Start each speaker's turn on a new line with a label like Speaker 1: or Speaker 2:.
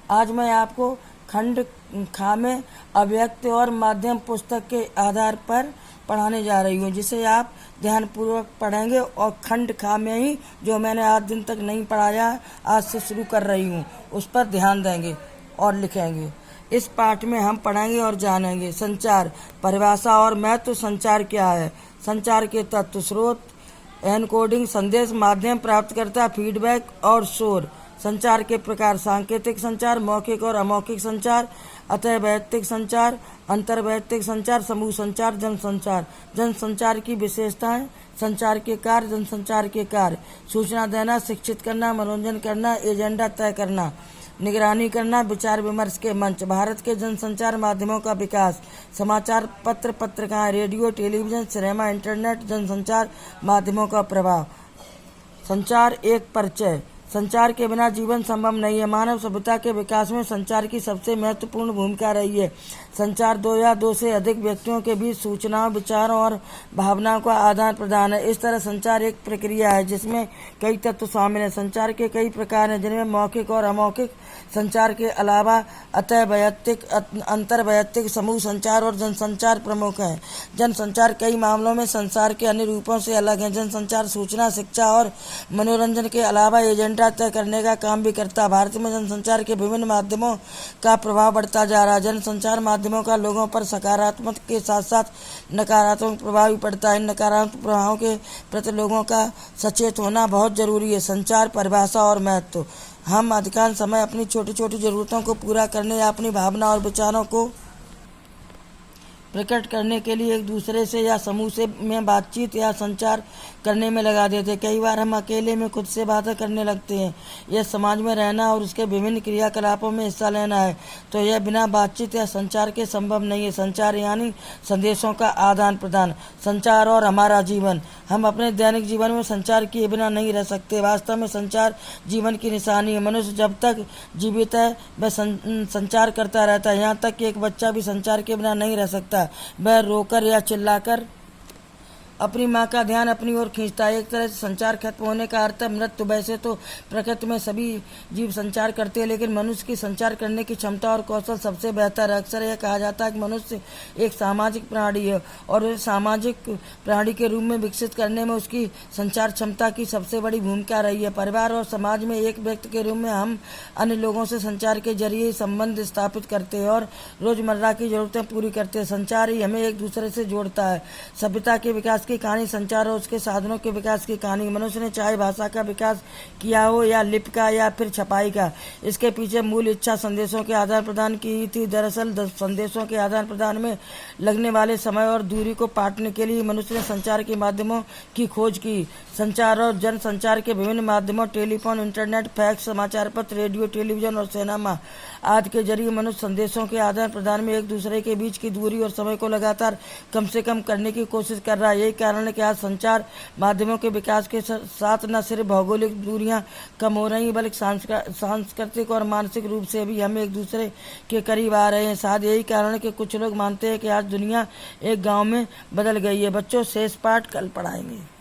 Speaker 1: आज मैं आपको खंड खा में अव्यक्त और माध्यम पुस्तक के आधार पर पढ़ाने जा रही हूँ, जिसे आप ध्यानपूर्वक पढ़ेंगे और खंड खा में ही जो मैंने आज दिन तक नहीं पढ़ाया, आज से शुरू कर रही हूँ, उस पर ध्यान देंगे और लिखेंगे। इस पाठ में हम पढ़ेंगे और जानेंगे संचार, परिभाषा और महत्व। संचार क्या है? संचार के तत्व: स्रोत, एनकोडिंग, संदेश, माध्यम, प्राप्तकर्ता, फीडबैक और शोर। संचार के प्रकार: सांकेतिक संचार, मौखिक और अमौखिक संचार, अतःवैयक्तिक संचार, अंतर्वैयक्तिक संचार, समूह संचार, जनसंचार। जनसंचार की विशेषताएं: संचार के कार्य, जनसंचार के कार्य: सूचना देना, शिक्षित करना, मनोरंजन करना, एजेंडा तय करना, निगरानी करना, विचार विमर्श के मंच। भारत के जनसंचार माध्यमों का विकास: समाचार पत्र, पत्रिकाएं, रेडियो, टेलीविजन, सिनेमा, इंटरनेट। जनसंचार माध्यमों का प्रभाव। संचार एक परिचय: संचार के बिना जीवन संभव नहीं है। मानव सभ्यता के विकास में संचार की सबसे महत्वपूर्ण भूमिका रही है। संचार दो या दो से अधिक व्यक्तियों के बीच सूचनाओं, विचारों और भावनाओं का आदान प्रदान है। इस तरह संचार एक प्रक्रिया है जिसमें कई तत्व शामिल हैं। संचार के कई प्रकार हैं, जिनमें मौखिक और अमौखिक संचार के अलावा अतःवैयक्तिक, अंतर्वैयक्तिक, समूह संचार और जनसंचार प्रमुख हैं। जनसंचार कई मामलों में संचार के अन्य रूपों से अलग है। जनसंचार सूचना, शिक्षा और मनोरंजन के अलावा एजेंडा तय करने का काम भी करता है। भारत में जनसंचार के विभिन्न माध्यमों का प्रभाव बढ़ता जा रहा है। जनसंचार माध्यमों का लोगों पर सकारात्मक के साथ साथ नकारात्मक प्रभाव भी पड़ता है। इन नकारात्मक प्रभावों के प्रति लोगों का सचेत होना बहुत जरूरी है। संचार, परिभाषा और महत्व: हम अधिकांश समय अपनी छोटी छोटी जरूरतों को पूरा करने या अपनी भावना और विचारों को प्रकट करने के लिए एक दूसरे से या समूह से में बातचीत या संचार करने में लगा देते। कई बार हम अकेले में खुद से बातें करने लगते हैं। यह समाज में रहना और उसके विभिन्न क्रियाकलापों में हिस्सा लेना है, तो यह बिना बातचीत या संचार के संभव नहीं है। संचार यानी संदेशों का आदान प्रदान। संचार और हमारा जीवन: हम अपने दैनिक जीवन में संचार किए बिना नहीं रह सकते। वास्तव में संचार जीवन की निशानी है। मनुष्य जब तक जीवित है वह संचार करता रहता है। यहाँ तक कि एक बच्चा भी संचार के बिना नहीं रह सकता। वह रोकर या चिल्लाकर अपनी माँ का ध्यान अपनी ओर खींचता है। एक तरह से संचार खत्म होने का अर्थ है मृत्यु। वैसे तो प्रकृति में सभी जीव संचार करते हैं, लेकिन मनुष्य की संचार करने की क्षमता और कौशल सबसे बेहतर है। अक्सर यह कहा जाता है कि मनुष्य एक सामाजिक प्राणी है और सामाजिक प्राणी के रूप में विकसित करने में उसकी संचार क्षमता की सबसे बड़ी भूमिका रही है। परिवार और समाज में एक व्यक्ति के रूप में हम अन्य लोगों से संचार के जरिए संबंध स्थापित करते हैं और रोजमर्रा की जरूरतें पूरी करते हैं। संचार ही हमें एक दूसरे से जोड़ता है। सभ्यता के विकास की कहानी संचार और उसके साधनों के विकास की कहानी। मनुष्य ने चाहे भाषा का विकास किया हो या लिपि का या फिर छपाई का, इसके पीछे मूल इच्छा संदेशों के आदान प्रदान की थी। दरअसल संदेशों के आदान प्रदान में लगने वाले समय और दूरी को पाटने के लिए मनुष्य ने संचार के माध्यमों की खोज की। संचार और जन संचार के विभिन्न माध्यमों, टेलीफोन, इंटरनेट, फैक्स, समाचार पत्र, रेडियो, टेलीविजन और सिनेमा आदि के जरिए मनुष्य संदेशों के आदान प्रदान में एक दूसरे के बीच की दूरी और समय को लगातार कम से कम करने की कोशिश कर रहा है। यही कारण है कि आज संचार माध्यमों के विकास के साथ न सिर्फ भौगोलिक दूरियां कम हो रही, बल्कि सांस्कृतिक और मानसिक रूप से भी हम एक दूसरे के करीब आ रहे हैं। शायद यही कारण है कि कुछ लोग मानते हैं कि आज दुनिया एक गांव में बदल गई है। बच्चों, शेष पाठ कल पढ़ाएंगे।